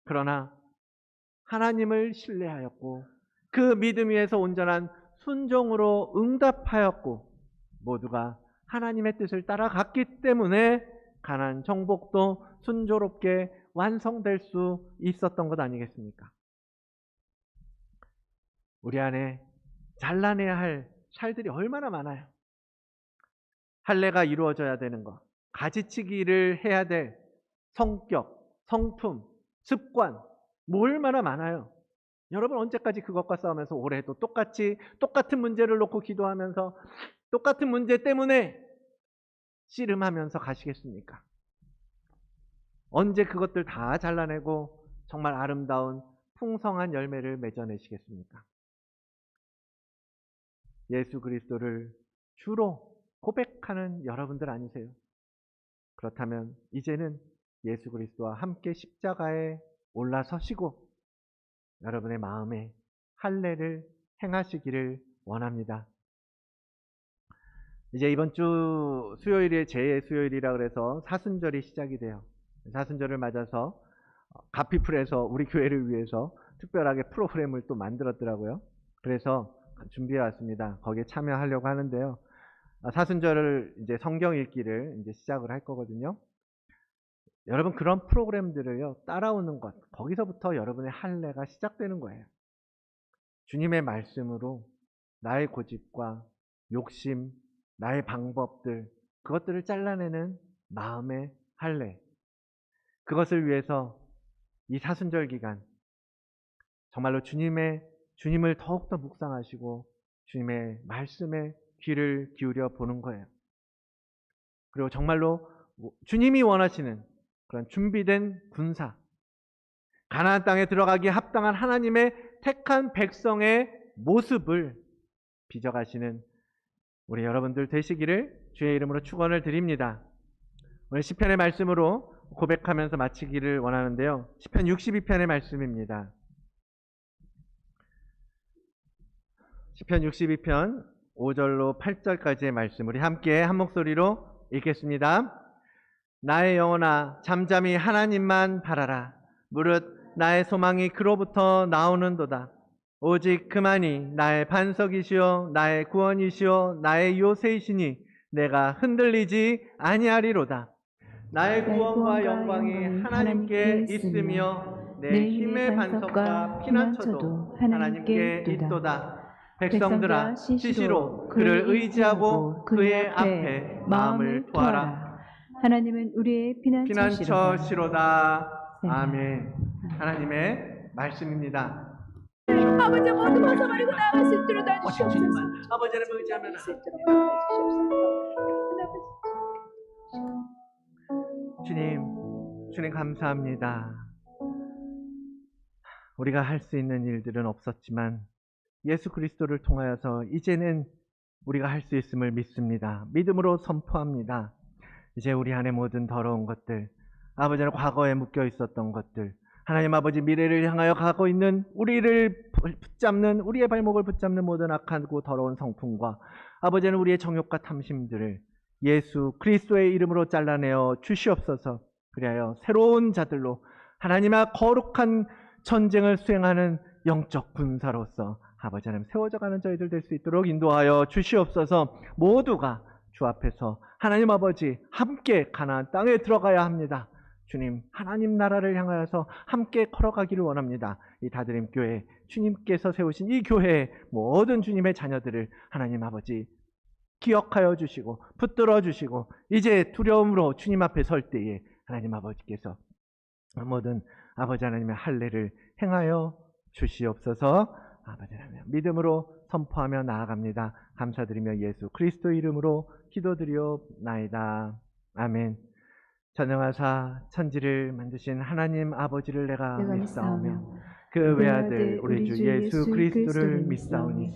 그러나 하나님을 신뢰하였고 그 믿음 위에서 온전한 순종으로 응답하였고 모두가 하나님의 뜻을 따라갔기 때문에 가나안 정복도 순조롭게 완성될 수 있었던 것 아니겠습니까? 우리 안에 잘라내야 할 살들이 얼마나 많아요. 할례가 이루어져야 되는 것, 가지치기를 해야 될 성격, 성품, 습관, 뭐 얼마나 많아요. 여러분, 언제까지 그것과 싸우면서 올해도 똑같은 문제를 놓고 기도하면서 똑같은 문제 때문에 씨름하면서 가시겠습니까? 언제 그것들 다 잘라내고 정말 아름다운 풍성한 열매를 맺어내시겠습니까? 예수 그리스도를 주로 고백하는 여러분들 아니세요? 그렇다면 이제는 예수 그리스도와 함께 십자가에 올라서시고 여러분의 마음에 할례를 행하시기를 원합니다. 이제 이번 주 수요일에 제 수요일이라 그래서 사순절이 시작이 돼요. 사순절을 맞아서 가피풀에서 우리 교회를 위해서 특별하게 프로그램을 또 만들었더라고요. 그래서 준비해 왔습니다. 거기에 참여하려고 하는데요. 사순절을 이제 성경 읽기를 이제 시작을 할 거거든요. 여러분, 그런 프로그램들을요, 따라오는 것, 거기서부터 여러분의 할례가 시작되는 거예요. 주님의 말씀으로 나의 고집과 욕심, 나의 방법들, 그것들을 잘라내는 마음의 할례. 그것을 위해서 이 사순절 기간 정말로 주님을 더욱더 묵상하시고 주님의 말씀에 귀를 기울여 보는 거예요. 그리고 정말로 주님이 원하시는 그런 준비된 군사, 가나안 땅에 들어가기에 합당한 하나님의 택한 백성의 모습을 빚어가시는 우리 여러분들 되시기를 주의 이름으로 축원을 드립니다. 오늘 시편의 말씀으로 고백하면서 마치기를 원하는데요. 시편 62편의 말씀입니다. 시편 62편 5절로 8절까지의 말씀, 우리 함께 한 목소리로 읽겠습니다. 나의 영혼아, 잠잠히 하나님만 바라라. 무릇 나의 소망이 그로부터 나오는도다. 오직 그만이 나의 반석이시오 나의 구원이시오 나의 요새이시니 내가 흔들리지 아니하리로다. 나의 구원과 영광이 하나님께 있으며 내 힘의 반석과 피난처도 하나님께 있도다. 백성들아, 시시로 그를 의지하고 그의 앞에 마음을 투하라. 하나님은 우리의 피난처시로다. 아멘. 하나님의 말씀입니다. 아버지, 모두 벗어버리고 나아갈 수 있도록 도와주시옵소서. 아버지를 의지하면 주님 감사합니다. 우리가 할 수 있는 일들은 없었지만 예수 그리스도를 통하여서 이제는 우리가 할 수 있음을 믿습니다. 믿음으로 선포합니다. 이제 우리 안에 모든 더러운 것들, 아버지는 과거에 묶여 있었던 것들, 하나님 아버지 미래를 향하여 가고 있는 우리의 발목을 붙잡는 모든 악하고 더러운 성품과 아버지는 우리의 정욕과 탐심들을 예수 그리스도의 이름으로 잘라내어 주시옵소서. 그리하여 새로운 자들로 하나님의 거룩한 전쟁을 수행하는 영적 군사로서 아버지 하나님 세워져가는 저희들 될 수 있도록 인도하여 주시옵소서. 모두가 주 앞에서 하나님 아버지 함께 가나안 땅에 들어가야 합니다. 주님, 하나님 나라를 향하여서 함께 걸어가기를 원합니다. 이 다드림 교회, 주님께서 세우신 이 교회의 모든 주님의 자녀들을 하나님 아버지 기억하여 주시고 붙들어 주시고 이제 두려움으로 주님 앞에 설 때에 하나님 아버지께서 모든 아버지 하나님의 할례를 행하여 주시옵소서. 아버지 하나님 믿음으로 선포하며 나아갑니다. 감사드리며 예수 그리스도 이름으로 기도드리옵나이다. 아멘. 전능하사 천지를 만드신 하나님 아버지를 내가 믿사오며 그 외아들 우리 주 예수 그리스도를 믿사오니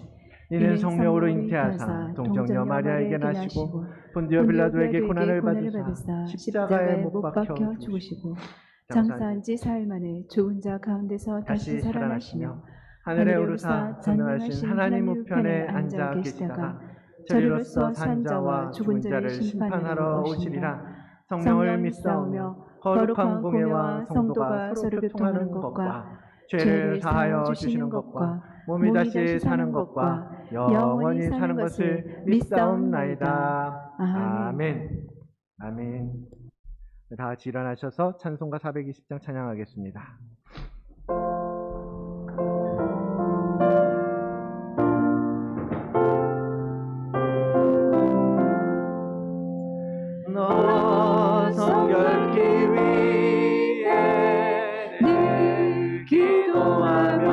이는 성령으로 잉태하사 동정녀 마리아에게 나시고 본디오 빌라도에게 고난을 받으사 십자가에 못 박혀 죽으시고 장사한 지 사흘 만에 죽은 자 가운데서 다시 살아나시며 하늘에 오르사 전능하신 하나님 우편에 앉아 계시다가 저리로서 산 자와 죽은 자를 심판하러 오시리라. 성령을 믿사오며 거룩한 공회와 성도가 서로 교통하는 것과 죄를 사하여 주시는 것과 몸이 다시 사는 것과 영원히 사는 것을 믿사옵나이다. 아멘. 아멘. 다 같이 일어나셔서 찬송가 420장 찬양하겠습니다. 너 성결케 위해 늘 기도하며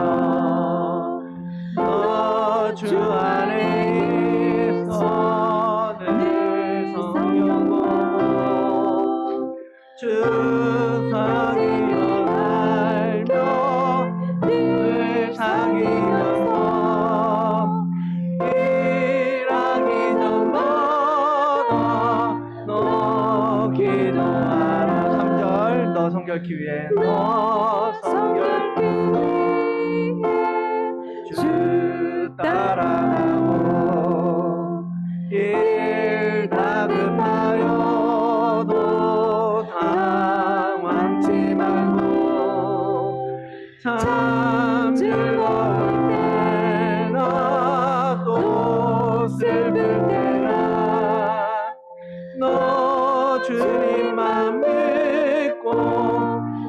너 주 안에 있어 늘 성령 보고 주 상이여 알며 늘 상이여서 일하기 전마다 너 기도하라. 3절 너 성결케 위해 너 성결케 위해 주 따라가고 일 다급하여도 당황치 말고 참 즐거울 때나 또 슬플 때나 너 주님만 믿고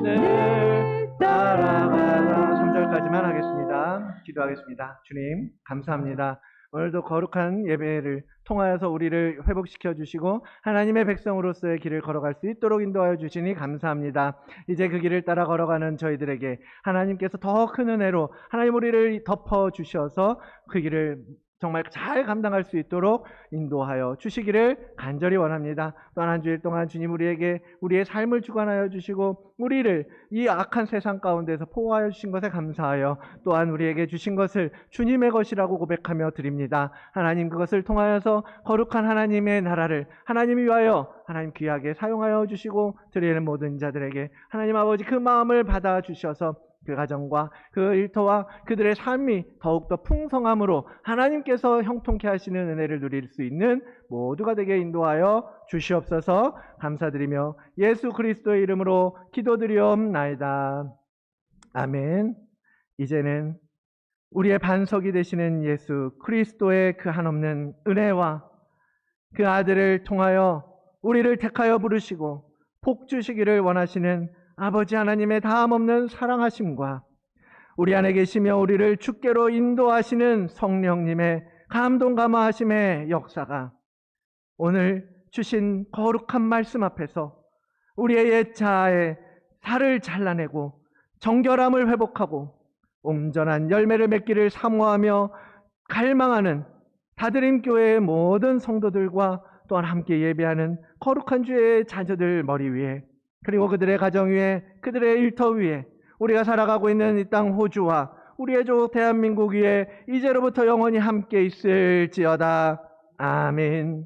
늘 따라가라. 3절까지만 하겠습니다. 기도하겠습니다. 주님 감사합니다. 오늘도 거룩한 예배를 통하여서 우리를 회복시켜 주시고 하나님의 백성으로서의 길을 걸어갈 수 있도록 인도하여 주시니 감사합니다. 이제 그 길을 따라 걸어가는 저희들에게 하나님께서 더 큰 은혜로 하나님 우리를 덮어 주셔서 그 길을 정말 잘 감당할 수 있도록 인도하여 주시기를 간절히 원합니다. 또한 한 주일 동안 주님 우리에게 우리의 삶을 주관하여 주시고 우리를 이 악한 세상 가운데서 보호하여 주신 것에 감사하여 또한 우리에게 주신 것을 주님의 것이라고 고백하며 드립니다. 하나님 그것을 통하여서 거룩한 하나님의 나라를 하나님 위하여 하나님 귀하게 사용하여 주시고 드리는 모든 자들에게 하나님 아버지 그 마음을 받아 주셔서 그 가정과 그 일터와 그들의 삶이 더욱더 풍성함으로 하나님께서 형통케 하시는 은혜를 누릴 수 있는 모두가 되게 인도하여 주시옵소서. 감사드리며 예수 그리스도의 이름으로 기도드리옵나이다. 아멘. 이제는 우리의 반석이 되시는 예수 그리스도의 그 한없는 은혜와 그 아들을 통하여 우리를 택하여 부르시고 복 주시기를 원하시는 아버지 하나님의 다함없는 사랑하심과 우리 안에 계시며 우리를 주께로 인도하시는 성령님의 감동 감화하심의 역사가 오늘 주신 거룩한 말씀 앞에서 우리의 옛 자아의 살을 잘라내고 정결함을 회복하고 온전한 열매를 맺기를 사모하며 갈망하는 다드림 교회의 모든 성도들과 또한 함께 예배하는 거룩한 주의 자녀들 머리 위에 그리고 그들의 가정 위에 그들의 일터 위에 우리가 살아가고 있는 이 땅 호주와 우리의 조 대한민국 위에 이제로부터 영원히 함께 있을지어다. 아멘.